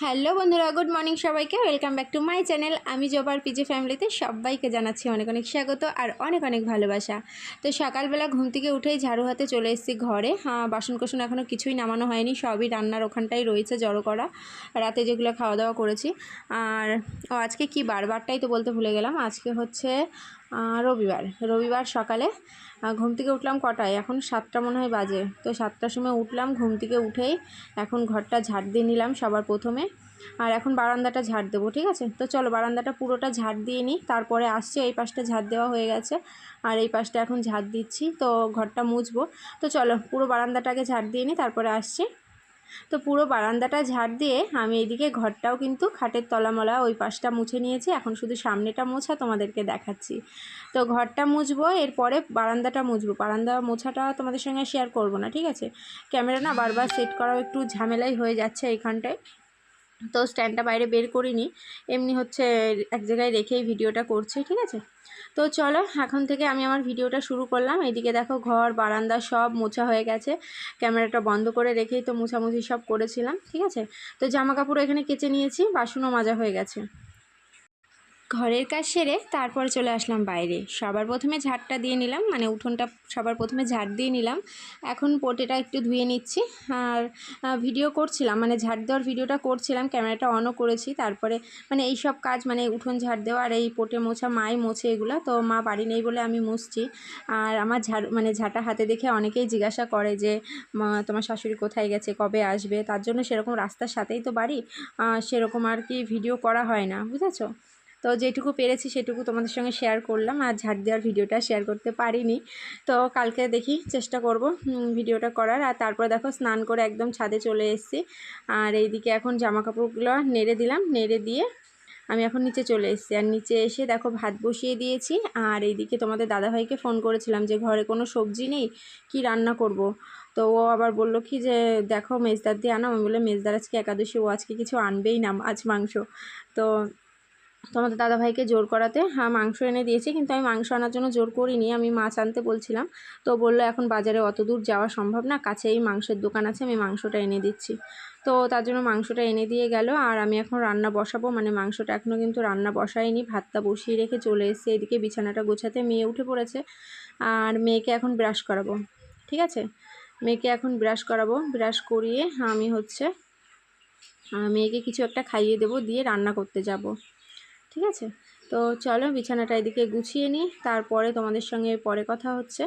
Hello বন্ধুরা, good morning সবাইকে। Welcome back to my channel. আমি জবার পিজি ফ্যামিলিতে সবাইকে জানাচ্ছি অনেক অনেক স্বাগত আর অনেক অনেক ভালোবাসা। তো সকালবেলা ঘুম থেকে উঠেই ঝাড়ু হাতে চলে এসেছি ঘরে। বাসন কোসন এখনও কিছুই নামানো হয়নি, সবই রান্নার ওখানটাই রয়েছে জড়ো করা, রাতে যেগুলো খাওয়া দাওয়া করেছি। আর আজকে কি বারটাই তো বলতে ভুলে গেলাম। আজকে হচ্ছে রবিবার সকালে ঘুম থেকে উঠলাম কটায়, এখন 7টা মনে হয় বাজে। তো 7টার সময় উঠলাম, ঘুম থেকে উঠেই এখন ঘরটা ঝাড় দিয়ে নিলাম সবার প্রথমে। আর এখন বারান্দাটা ঝাড় দেবো, ঠিক আছে? তো চলো বারান্দাটা পুরোটা ঝাড় দিয়ে নিই, তারপরে আসছে। এই পাশটা ঝাড় দেওয়া হয়ে গেছে আর এই পাশটা এখন ঝাড় দিচ্ছি, তো ঘরটা মুছবো। তো চলো পুরো বারান্দাটাকে ঝাড় দিয়ে নিই, তারপরে আসছি। তো পুরো বারান্দাটা ঝাড় দিয়ে আমি এইদিকে ঘরটাও কিন্তু খাটের তলামলা ওই পাশটা মুছে নিয়েছি। এখন শুধু সামনেটা মোছা তোমাদেরকে দেখাচ্ছি। তো ঘরটা মুছবো, এরপরে বারান্দাটা মুছবো। বারান্দা মোছাটা তোমাদের সঙ্গে শেয়ার করব না, ঠিক আছে? ক্যামেরা না বারবার সেট করাও একটু ঝামেলাই হয়ে যাচ্ছে এইখানটায়। তো স্ট্যান্ডটা বাইরে বের করিনি, এমনি হচ্ছে এক জায়গায় রেখেই ভিডিওটা করছি, ঠিক আছে? তো চলো এখন থেকে আমি আমার ভিডিওটা শুরু করলাম। এদিকে দেখো ঘর বারান্দা সব মোছা হয়ে গেছে, ক্যামেরাটা বন্ধ করে রেখেই তো মোছামুছি সব করেছিলাম, ঠিক আছে? তো জামা কাপড় এখানে কেচে নিয়েছি, বাসনও মাজা হয়ে গেছে। ঘরের কাজ সেরে তারপরে চলে আসলাম বাইরে। সবার প্রথমে ঝাড়টা দিয়ে নিলাম, মানে উঠোনটা সবার প্রথমে ঝাড় দিয়ে নিলাম। এখন পোটেটা একটু ধুয়ে নিচ্ছি আর ভিডিও করছিলাম, মানে ঝাড় দেওয়ার ভিডিওটা করছিলাম, ক্যামেরাটা অনও করেছি। তারপরে মানে এই সব কাজ, মানে উঠোন ঝাড় দেওয়া আর এই পোটে মোছা মাই মোছে এগুলো। তো মা বাড়ি নেই বলে আমি মুছছি। আর আমার ঝাঁটা হাতে দেখে অনেকেই জিজ্ঞাসা করে যে তোমার শাশুড়ি কোথায় গেছে, কবে আসবে? তার জন্য সেরকম রাস্তার সাথেই তো বাড়ি, সেরকম আর কি ভিডিও করা হয় না, বুঝেছো? তো যেটুকু পেরেছি সেটুকু তোমাদের সঙ্গে শেয়ার করলাম, আর ঝাড় দেওয়ার ভিডিওটা শেয়ার করতে পারিনি। তো কালকে দেখি চেষ্টা করব ভিডিওটা করার। আর তারপরে দেখো স্নান করে একদম ছাদে চলে এসেছি। আর এইদিকে এখন জামা কাপড়গুলো নেড়ে দিলাম, নেড়ে দিয়ে আমি এখন নিচে চলে এসেছি। আর নিচে এসে দেখো ভাত বসিয়ে দিয়েছি। আর এইদিকে তোমাদের দাদাভাইকে ফোন করেছিলাম যে ঘরে কোনো সবজি নেই, কি রান্না করব। তো ও আবার বললো কি যে দেখো মেজদার দিয়ে আনো। আমি বললাম মেজদার আজকে একাদশী, ও আজকে কিছু আনবেই না, মাছ মাংস। তো তোমাদের দাদাভাইকে জোর করাতে মাংস এনে দিয়েছি, কিন্তু আমি মাংস আনার জন্য জোর করিনি, আমি মাছ আনতে বলছিলাম। তো বললো এখন বাজারে অত দূর যাওয়া সম্ভব না, কাছেই মাংসের দোকান আছে, আমি মাংসটা এনে দিচ্ছি। তো তার জন্য মাংসটা এনে দিয়ে গেল। আর আমি এখন রান্না বসাবো, মানে মাংসটা এখনও কিন্তু রান্না বসাইনি, ভাতটা বসিয়ে রেখে চলে এসেছি। এদিকে বিছানাটা গোছাতে মেয়ে উঠে পড়েছে। আর মেয়েকে এখন ব্রাশ করাবো, ঠিক আছে? মেয়েকে এখন ব্রাশ করাবো, ব্রাশ করিয়ে আমি হচ্ছে মেয়েকে কিছু একটা খাইয়ে দেবো, দিয়ে রান্না করতে যাব, ঠিক আছে? তো চলো বিছানাটা এদিকে গুছিয়ে নিই, তারপরে তোমাদের সঙ্গে পরে কথা হচ্ছে।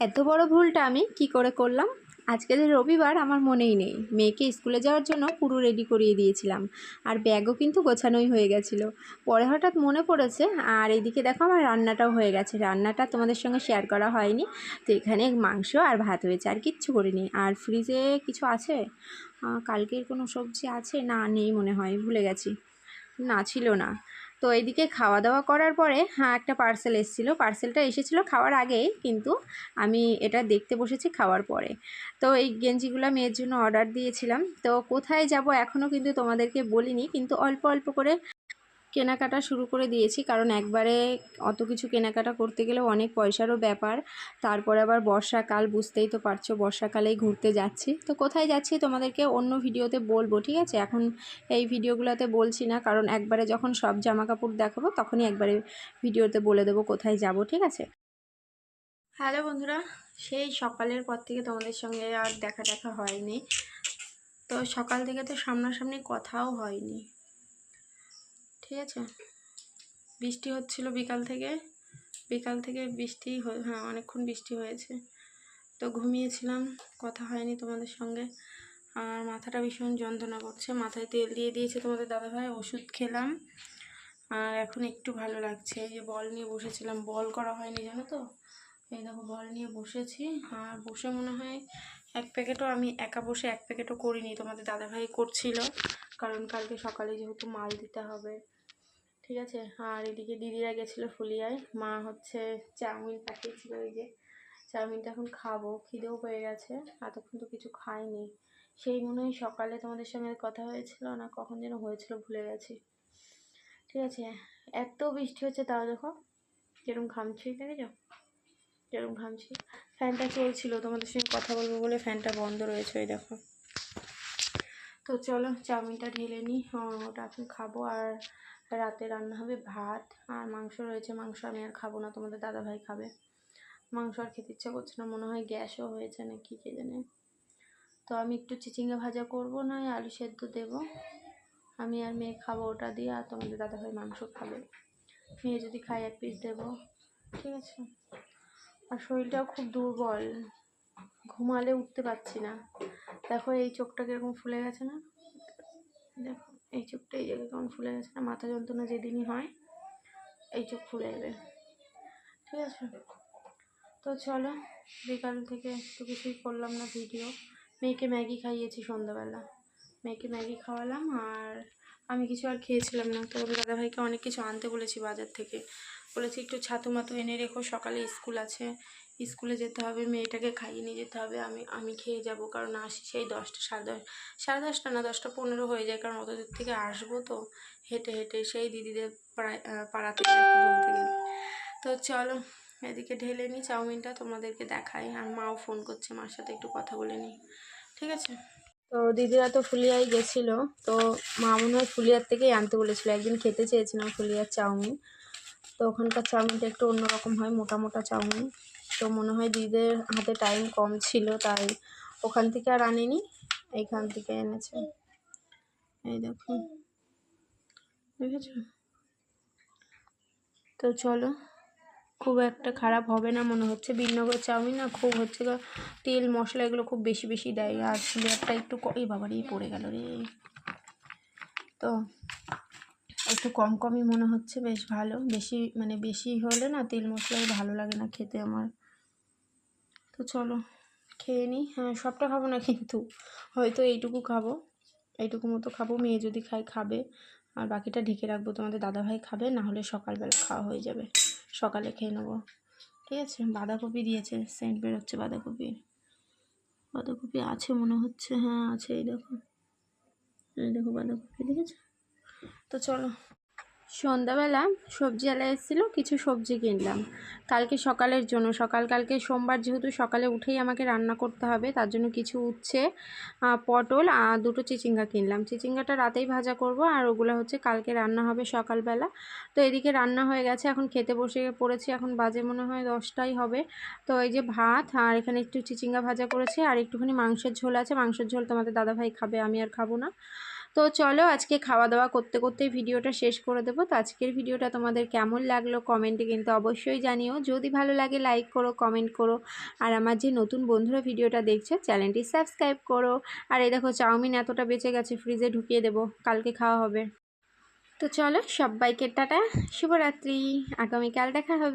এত বড় ভুলটা আমি কি করে করলাম? আজকে যে রবিবার আমার মনেই নেই, মেয়েকে স্কুলে যাওয়ার জন্য পুরো রেডি করিয়ে দিয়েছিলাম, আর ব্যাগও কিন্তু গোছানোই হয়ে গেছিলো। পরে হঠাৎ মনে পড়েছে। আর এইদিকে দেখো আমার রান্নাটাও হয়ে গেছে, রান্নাটা তোমাদের সঙ্গে শেয়ার করা হয়নি। তো এখানে মাংস আর ভাত হয়েছে, আর কিচ্ছু করিনি। আর ফ্রিজে কিছু আছে, কালকের কোনো সবজি আছে না, নেই মনে হয়, ভুলে গেছি, না ছিল না। তো এইদিকে খাওয়া দাওয়া করার পরে একটা পার্সেল এসেছিলো, পার্সেলটা এসেছিলো খাওয়ার আগেই, কিন্তু আমি এটা দেখতে বসেছি খাওয়ার পরে। তো এই গেঞ্জিগুলো মেয়ের জন্য অর্ডার দিয়েছিলাম। তো কোথায় যাব এখনও কিন্তু তোমাদেরকে বলিনি, কিন্তু অল্প অল্প করে কেনাকাটা শুরু করে দিয়েছি, কারণ একবারে অত কিছু কেনাকাটা করতে গেলেও অনেক পয়সারও ব্যাপার। তারপরে আবার বর্ষাকাল, বুঝতেই তো পারছো, বর্ষাকালেই ঘুরতে যাচ্ছি। তো কোথায় যাচ্ছি তোমাদেরকে অন্য ভিডিওতে বলবো, ঠিক আছে? এখন এই ভিডিওগুলোতে বলছি না, কারণ একবারে যখন সব জামা কাপড় দেখাবো তখনই একবারে ভিডিওতে বলে দেবো কোথায় যাব, ঠিক আছে? হ্যালো বন্ধুরা, সেই সকালের পর থেকে তোমাদের সঙ্গে আর দেখা হয়নি। তো সকাল থেকে তো সামনাসামনি কথাও হয়নি, ঠিক আছে? বৃষ্টি হচ্ছিল বিকাল থেকে বৃষ্টি, অনেকক্ষণ বৃষ্টি হয়েছে। তো ঘুমিয়েছিলাম, কথা হয়নি তোমাদের সঙ্গে। আর মাথাটা ভীষণ যন্ত্রণা করছে, মাথায় তেল দিয়ে দিয়েছে তোমাদের দাদাভাই, ওষুধ খেলাম আর এখন একটু ভালো লাগছে। এই যে বল নিয়ে বসেছিলাম, বল করা হয়নি জানো তো, এই দেখো বল নিয়ে বসেছি। আর বসে মনে হয় এক প্যাকেটও, আমি একা বসে এক প্যাকেটও করিনি, তোমাদের দাদাভাই করছিল, কারণ কালকে সকালে যেহেতু মাল দিতে হবে, ঠিক আছে? আর এদিকে দিদিরা গেছিলো ফুলিয়ায়, মা হচ্ছে চাউমিন পাঠিয়েছিল, এই যে চাউমিনটা এখন খাবো, খিদেও পেয়ে গেছে, এতক্ষণ তো কিছু খাইনি। সেই মনে হয় সকালে তোমাদের সঙ্গে কথা হয়েছিল না, কখন যেন হয়েছিল ভুলে গেছি, ঠিক আছে? এত বৃষ্টি হচ্ছে, তাও দেখো যেরকম ঘামছি, দেখেছো যেরকম ঘামছি। ফ্যানটা চলছিল, তোমাদের সঙ্গে কথা বলবো বলে ফ্যানটা বন্ধ রয়েছে, ওই দেখো। তো চলো চাউমিনটা ঢেলে নিই, ওটা এখন খাবো। আর রাতে রান্না হবে ভাত আর মাংস রয়েছে, মাংস আমি আর খাবো না, তোমাদের দাদাভাই খাবে। মাংস আর খেতে ইচ্ছা করছে না, মনে হয় গ্যাসও হয়েছে না কি কে জানে। তো আমি একটু চিচিঙ্গা ভাজা করবো, না আলু সেদ্ধ দেবো, আমি আর মেয়ে খাবো ওটা দিয়ে, আর তোমাদের দাদাভাই মাংস খাবে, মেয়ে যদি খায় এক পিস দেবো, ঠিক আছে? আর শরীরটাও খুব দুর্বল, ঘুমালে উঠতে পারছি না। দেখো এই চোখটা কীরকম ফুলে গেছে না, দেখো এই চোখটা এই জায়গায় কেমন ফুলে গেছে না, মাথা যন্ত্রণা যেদিনই হয় এই চোখ ফুলে যাবে, ঠিক আছে? তো চলো, বিকাল থেকে একটু কিছুই করলাম না ভিডিও। মেয়েকে ম্যাগি খাইয়েছি সন্ধ্যাবেলা, মেয়েকে ম্যাগি খাওয়ালাম, আর আমি কিছু আর খেয়েছিলাম না। তো দাদাভাইকে অনেক কিছু আনতে বলেছি বাজার থেকে, বলেছি একটু ছাতু মাতু এনে রেখো, সকালে স্কুল আছে, স্কুলে যেতে হবে, মেয়েটাকে খাইয়ে নিয়ে যেতে হবে, আমি খেয়ে যাব, কারণ আসি সেই 10টা, সাড়ে দশটা না 10টা 15 হয়ে যায়, কারণ অত দূর থেকে আসবো তো হেঁটে হেঁটে, সেই দিদিদের পাড়াতে বলতে গেলে। তো চলো এদিকে ঢেলে নিই চাউমিনটা, তোমাদেরকে দেখাই। আর মাও ফোন করছে, মার সাথে একটু কথা বলে নিই, ঠিক আছে? তো দিদিরা তো ফুলিয়ায় গেছিলো, তো মা মনে হয় ফুলিয়ার থেকেই আনতে বলেছিলো, একদিন খেতে চেয়েছিলাম ফুলিয়ার চাউমিন। তো ওখানকার চাউমিনটা একটু অন্যরকম হয়, মোটা মোটা চাউমিন। তো মনে হয় দিদিদের হাতে টাইম কম ছিল, তাই ওখান থেকে আর আনেনি, এইখান থেকে এনেছে। এই দেখো, দেখেছো? তো চলো, খুব একটা খারাপ হবে না মনে হচ্ছে। বীরনগর চাউমিন না খুব হচ্ছে তেল মশলা এগুলো খুব বেশি বেশি দেয়, আর ফুলিয়ারটা একটু এই বাবারই পড়ে গেল রে, তো একটু কম কমই মনে হচ্ছে, বেশ ভালো। বেশি মানে বেশি হলে না তেল মশলাই ভালো লাগে না খেতে আমার। তো চলো খেয়ে নিই। সবটা খাবো না কিন্তু, হয়তো এইটুকু খাবো, এইটুকু মতো খাবো, মেয়ে যদি খাবে, আর বাকিটা ঢেকে রাখবো, তোমাদের দাদাভাই খাবে, না হলে সকালবেলা খাওয়া হয়ে যাবে, সকালে খেয়ে নেবো, ঠিক আছে? বাঁধাকপি দিয়েছে, সেন্ট বেরোচ্ছে বাঁধাকপি আছে মনে হচ্ছে, হ্যাঁ আছে, এই দেখো বাঁধাকপি, দেখেছো? তো চলো, সন্ধ্যাবেলা সবজিওয়ালা এসেছিলো, কিছু সবজি কিনলাম কালকে সকালের জন্য। কালকে সোমবার, যেহেতু সকালে উঠেই আমাকে রান্না করতে হবে, তার জন্য কিছু উচ্ছে, পটল আর 2টো চিচিঙ্গা কিনলাম। চিচিঙ্গাটা রাতেই ভাজা করব, আর ওগুলো হচ্ছে কালকে রান্না হবে সকালবেলা। তো এদিকে রান্না হয়ে গেছে, এখন খেতে বসে পড়েছি, এখন বাজে মনে হয় 10টাই হবে। তো এই যে ভাত, আর এখানে একটু চিচিঙ্গা ভাজা করেছি, আর একটুখানি মাংসের ঝোল আছে, মাংসের ঝোল তোমাদের দাদাভাই খাবে, আমি আর খাবো না। তো চলো আজকে খাওয়া দাওয়া করতে করতেই ভিডিওটা শেষ করে দেবো। তো আজকের ভিডিওটা তোমাদের কেমন লাগলো কমেন্টে কিন্তু অবশ্যই জানিও, যদি ভালো লাগে লাইক করো, কমেন্ট করো, আর আমার যে নতুন বন্ধুরা ভিডিওটা দেখছে চ্যানেলটি সাবস্ক্রাইব করো। আর এই দেখো চাউমিন এতটা বেঁচে গেছে, ফ্রিজে ঢুকিয়ে দেবো, কালকে খাওয়া হবে। তো চলো সবাইকে টাটা, শুভরাত্রি, আগামীকাল দেখা হবে।